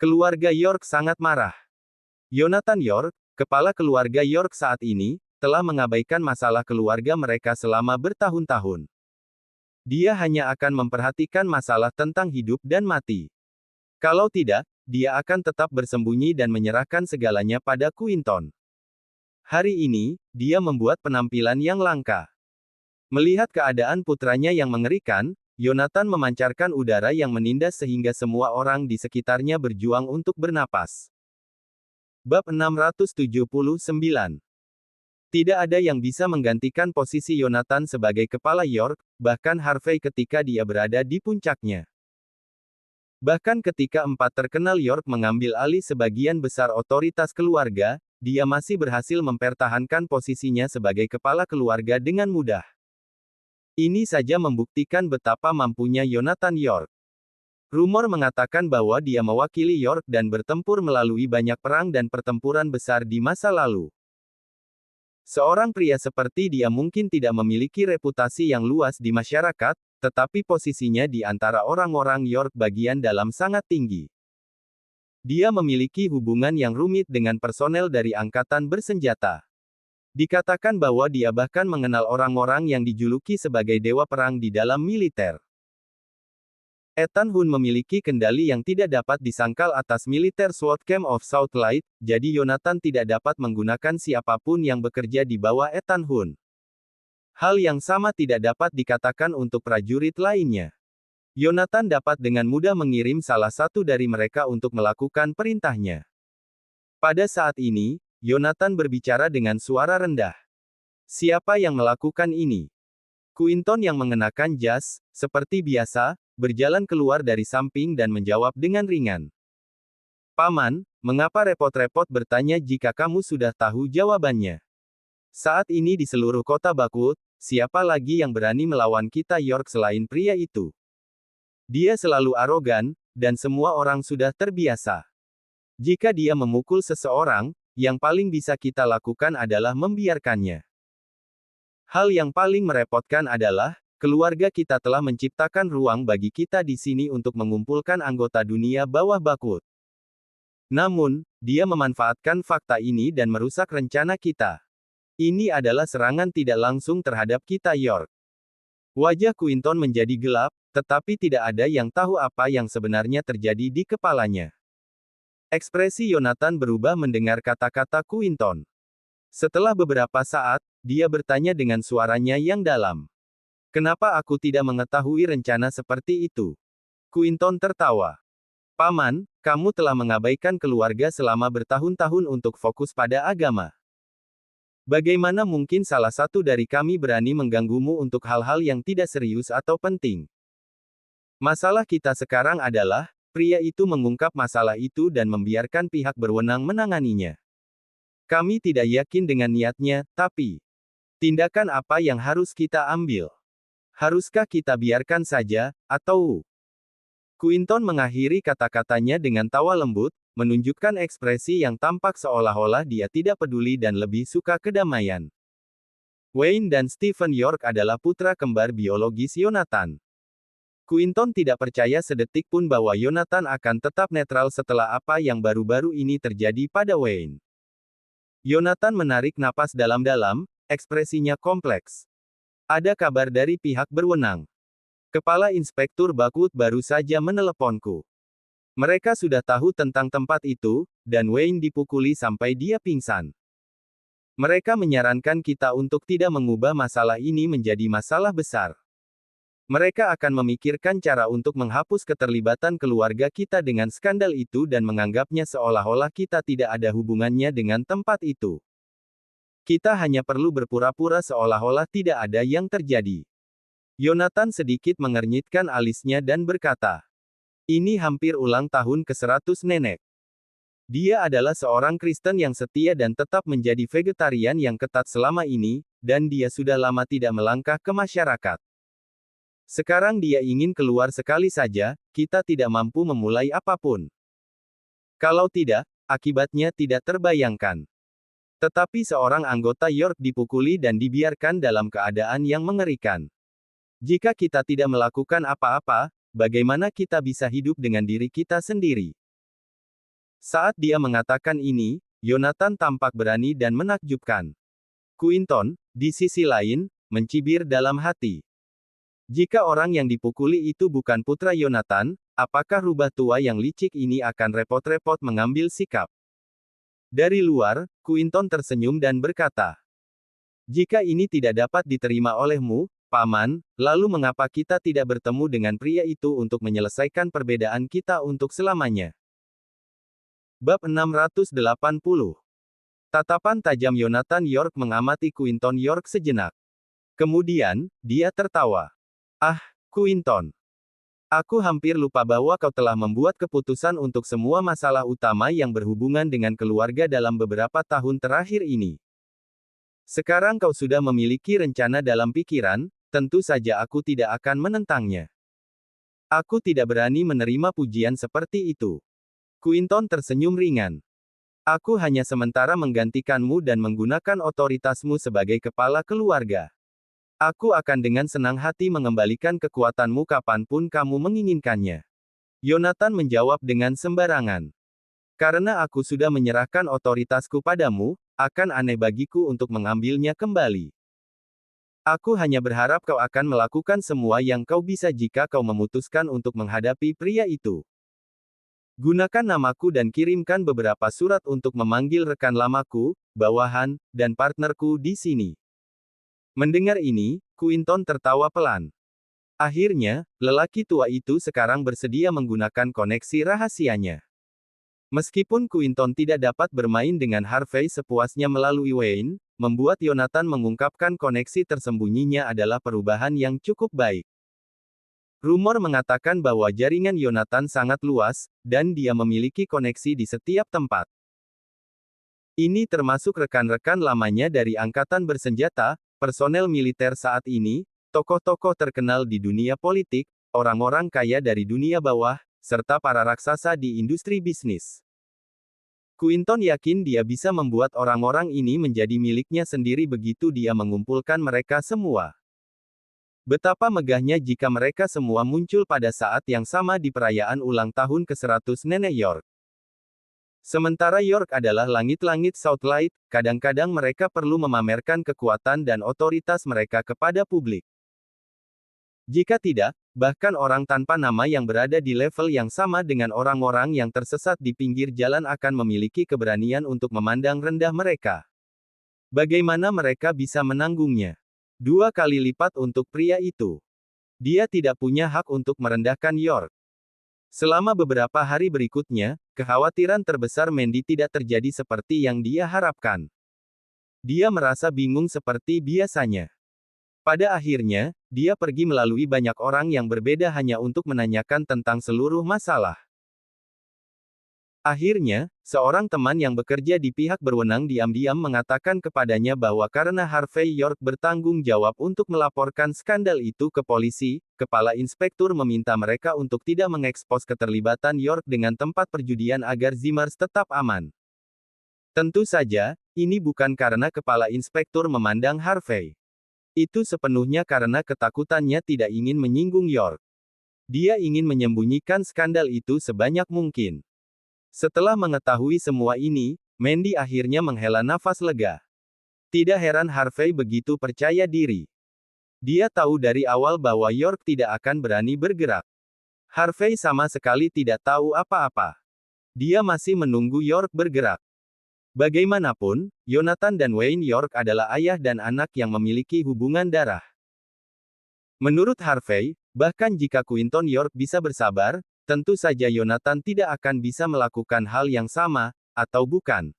Keluarga York sangat marah. Jonathan York, kepala keluarga York saat ini, telah mengabaikan masalah keluarga mereka selama bertahun-tahun. Dia hanya akan memperhatikan masalah tentang hidup dan mati. Kalau tidak, dia akan tetap bersembunyi dan menyerahkan segalanya pada Quinton. Hari ini, dia membuat penampilan yang langka. Melihat keadaan putranya yang mengerikan, Jonathan memancarkan udara yang menindas sehingga semua orang di sekitarnya berjuang untuk bernapas. Bab 679. Tidak ada yang bisa menggantikan posisi Jonathan sebagai kepala York, bahkan Harvey ketika dia berada di puncaknya. Bahkan ketika 4 terkenal York mengambil alih sebagian besar otoritas keluarga, dia masih berhasil mempertahankan posisinya sebagai kepala keluarga dengan mudah. Ini saja membuktikan betapa mampunya Jonathan York. Rumor mengatakan bahwa dia mewakili York dan bertempur melalui banyak perang dan pertempuran besar di masa lalu. Seorang pria seperti dia mungkin tidak memiliki reputasi yang luas di masyarakat, tetapi posisinya di antara orang-orang York bagian dalam sangat tinggi. Dia memiliki hubungan yang rumit dengan personel dari angkatan bersenjata. Dikatakan bahwa dia bahkan mengenal orang-orang yang dijuluki sebagai dewa perang di dalam militer. Ethan Hunt memiliki kendali yang tidak dapat disangkal atas militer SWAT Camp of Southlight, jadi Jonathan tidak dapat menggunakan siapapun yang bekerja di bawah Ethan Hunt. Hal yang sama tidak dapat dikatakan untuk prajurit lainnya. Jonathan dapat dengan mudah mengirim salah satu dari mereka untuk melakukan perintahnya. Pada saat ini, Jonathan berbicara dengan suara rendah. Siapa yang melakukan ini? Quinton yang mengenakan jas, seperti biasa, berjalan keluar dari samping dan menjawab dengan ringan. Paman, mengapa repot-repot bertanya jika kamu sudah tahu jawabannya? Saat ini di seluruh kota Bakwood, siapa lagi yang berani melawan kita York selain pria itu? Dia selalu arogan, dan semua orang sudah terbiasa. Jika dia memukul seseorang, yang paling bisa kita lakukan adalah membiarkannya. Hal yang paling merepotkan adalah, keluarga kita telah menciptakan ruang bagi kita di sini untuk mengumpulkan anggota dunia bawah Bakwood. Namun, dia memanfaatkan fakta ini dan merusak rencana kita. Ini adalah serangan tidak langsung terhadap kita York. Wajah Quinton menjadi gelap, tetapi tidak ada yang tahu apa yang sebenarnya terjadi di kepalanya. Ekspresi Yonatan berubah mendengar kata-kata Quinton. Setelah beberapa saat, dia bertanya dengan suaranya yang dalam. Kenapa aku tidak mengetahui rencana seperti itu? Quinton tertawa. Paman, kamu telah mengabaikan keluarga selama bertahun-tahun untuk fokus pada agama. Bagaimana mungkin salah satu dari kami berani mengganggumu untuk hal-hal yang tidak serius atau penting? Masalah kita sekarang adalah, pria itu mengungkap masalah itu dan membiarkan pihak berwenang menanganinya. Kami tidak yakin dengan niatnya, tapi tindakan apa yang harus kita ambil? Haruskah kita biarkan saja, atau? Quinton mengakhiri kata-katanya dengan tawa lembut, menunjukkan ekspresi yang tampak seolah-olah dia tidak peduli dan lebih suka kedamaian. Wayne dan Stephen York adalah putra kembar biologis Yonatan. Quinton tidak percaya sedetik pun bahwa Yonatan akan tetap netral setelah apa yang baru-baru ini terjadi pada Wayne. Yonatan menarik napas dalam-dalam, ekspresinya kompleks. Ada kabar dari pihak berwenang. Kepala Inspektur Bakwood baru saja meneleponku. Mereka sudah tahu tentang tempat itu, dan Wayne dipukuli sampai dia pingsan. Mereka menyarankan kita untuk tidak mengubah masalah ini menjadi masalah besar. Mereka akan memikirkan cara untuk menghapus keterlibatan keluarga kita dengan skandal itu dan menganggapnya seolah-olah kita tidak ada hubungannya dengan tempat itu. Kita hanya perlu berpura-pura seolah-olah tidak ada yang terjadi. Yonatan sedikit mengernyitkan alisnya dan berkata, ini hampir ulang tahun ke-100 nenek. Dia adalah seorang Kristen yang setia dan tetap menjadi vegetarian yang ketat selama ini, dan dia sudah lama tidak melangkah ke masyarakat. Sekarang dia ingin keluar sekali saja, kita tidak mampu memulai apapun. Kalau tidak, akibatnya tidak terbayangkan. Tetapi seorang anggota York dipukuli dan dibiarkan dalam keadaan yang mengerikan. Jika kita tidak melakukan apa-apa, bagaimana kita bisa hidup dengan diri kita sendiri? Saat dia mengatakan ini, Yonatan tampak berani dan menakjubkan. Quinton, di sisi lain, mencibir dalam hati. Jika orang yang dipukuli itu bukan putra Yonatan, apakah rubah tua yang licik ini akan repot-repot mengambil sikap? Dari luar, Quinton tersenyum dan berkata, jika ini tidak dapat diterima olehmu, Paman, lalu mengapa kita tidak bertemu dengan pria itu untuk menyelesaikan perbedaan kita untuk selamanya? Bab 680. Tatapan tajam Yonatan York mengamati Quinton York sejenak. Kemudian, dia tertawa. Ah, Quinton. Aku hampir lupa bahwa kau telah membuat keputusan untuk semua masalah utama yang berhubungan dengan keluarga dalam beberapa tahun terakhir ini. Sekarang kau sudah memiliki rencana dalam pikiran, tentu saja aku tidak akan menentangnya. Aku tidak berani menerima pujian seperti itu. Quinton tersenyum ringan. Aku hanya sementara menggantikanmu dan menggunakan otoritasmu sebagai kepala keluarga. Aku akan dengan senang hati mengembalikan kekuatanmu kapanpun kamu menginginkannya. Yonatan menjawab dengan sembarangan. Karena aku sudah menyerahkan otoritasku padamu, akan aneh bagiku untuk mengambilnya kembali. Aku hanya berharap kau akan melakukan semua yang kau bisa jika kau memutuskan untuk menghadapi pria itu. Gunakan namaku dan kirimkan beberapa surat untuk memanggil rekan lamaku, bawahan, dan partnerku di sini. Mendengar ini, Quinton tertawa pelan. Akhirnya, lelaki tua itu sekarang bersedia menggunakan koneksi rahasianya. Meskipun Quinton tidak dapat bermain dengan Harvey sepuasnya melalui Wayne, membuat Yonatan mengungkapkan koneksi tersembunyinya adalah perubahan yang cukup baik. Rumor mengatakan bahwa jaringan Yonatan sangat luas, dan dia memiliki koneksi di setiap tempat. Ini termasuk rekan-rekan lamanya dari angkatan bersenjata, personel militer saat ini, tokoh-tokoh terkenal di dunia politik, orang-orang kaya dari dunia bawah, serta para raksasa di industri bisnis. Quinton yakin dia bisa membuat orang-orang ini menjadi miliknya sendiri begitu dia mengumpulkan mereka semua. Betapa megahnya jika mereka semua muncul pada saat yang sama di perayaan ulang tahun ke-100 Nenek York. Sementara York adalah langit-langit Southlight, kadang-kadang mereka perlu memamerkan kekuatan dan otoritas mereka kepada publik. Jika tidak, bahkan orang tanpa nama yang berada di level yang sama dengan orang-orang yang tersesat di pinggir jalan akan memiliki keberanian untuk memandang rendah mereka. Bagaimana mereka bisa menanggungnya? 2 kali lipat untuk pria itu. Dia tidak punya hak untuk merendahkan York. Selama beberapa hari berikutnya, kekhawatiran terbesar Mandy tidak terjadi seperti yang dia harapkan. Dia merasa bingung seperti biasanya. Pada akhirnya, dia pergi melalui banyak orang yang berbeda hanya untuk menanyakan tentang seluruh masalah. Akhirnya, seorang teman yang bekerja di pihak berwenang diam-diam mengatakan kepadanya bahwa karena Harvey York bertanggung jawab untuk melaporkan skandal itu ke polisi, kepala inspektur meminta mereka untuk tidak mengekspos keterlibatan York dengan tempat perjudian agar Zimmers tetap aman. Tentu saja, ini bukan karena kepala inspektur memandang Harvey. Itu sepenuhnya karena ketakutannya tidak ingin menyinggung York. Dia ingin menyembunyikan skandal itu sebanyak mungkin. Setelah mengetahui semua ini, Mandy akhirnya menghela nafas lega. Tidak heran Harvey begitu percaya diri. Dia tahu dari awal bahwa York tidak akan berani bergerak. Harvey sama sekali tidak tahu apa-apa. Dia masih menunggu York bergerak. Bagaimanapun, Yonatan dan Wayne York adalah ayah dan anak yang memiliki hubungan darah. Menurut Harvey, bahkan jika Quinton York bisa bersabar, tentu saja Yonatan tidak akan bisa melakukan hal yang sama, atau bukan.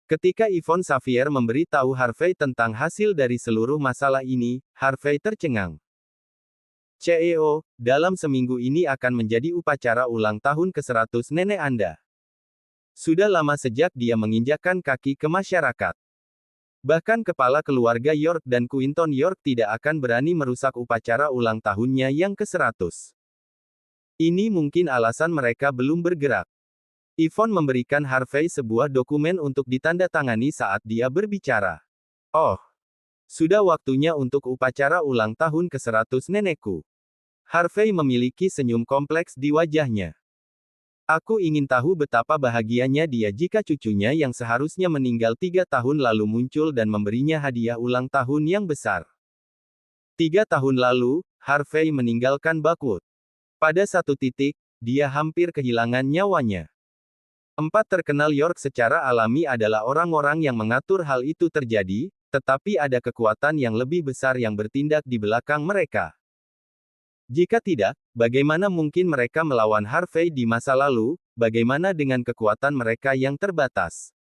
Ketika Yvonne Xavier memberi tahu Harvey tentang hasil dari seluruh masalah ini, Harvey tercengang. CEO, dalam seminggu ini akan menjadi upacara ulang tahun ke-100 nenek Anda. Sudah lama sejak dia menginjakkan kaki ke masyarakat. Bahkan kepala keluarga York dan Quinton York tidak akan berani merusak upacara ulang tahunnya yang ke-100. Ini mungkin alasan mereka belum bergerak. Yvonne memberikan Harvey sebuah dokumen untuk ditandatangani saat dia berbicara. Oh, sudah waktunya untuk upacara ulang tahun ke-100 nenekku. Harvey memiliki senyum kompleks di wajahnya. Aku ingin tahu betapa bahagianya dia jika cucunya yang seharusnya meninggal 3 tahun lalu muncul dan memberinya hadiah ulang tahun yang besar. 3 tahun lalu, Harvey meninggalkan Buckwood. Pada satu titik, dia hampir kehilangan nyawanya. 4 terkenal York secara alami adalah orang-orang yang mengatur hal itu terjadi, tetapi ada kekuatan yang lebih besar yang bertindak di belakang mereka. Jika tidak, bagaimana mungkin mereka melawan Harvey di masa lalu, bagaimana dengan kekuatan mereka yang terbatas?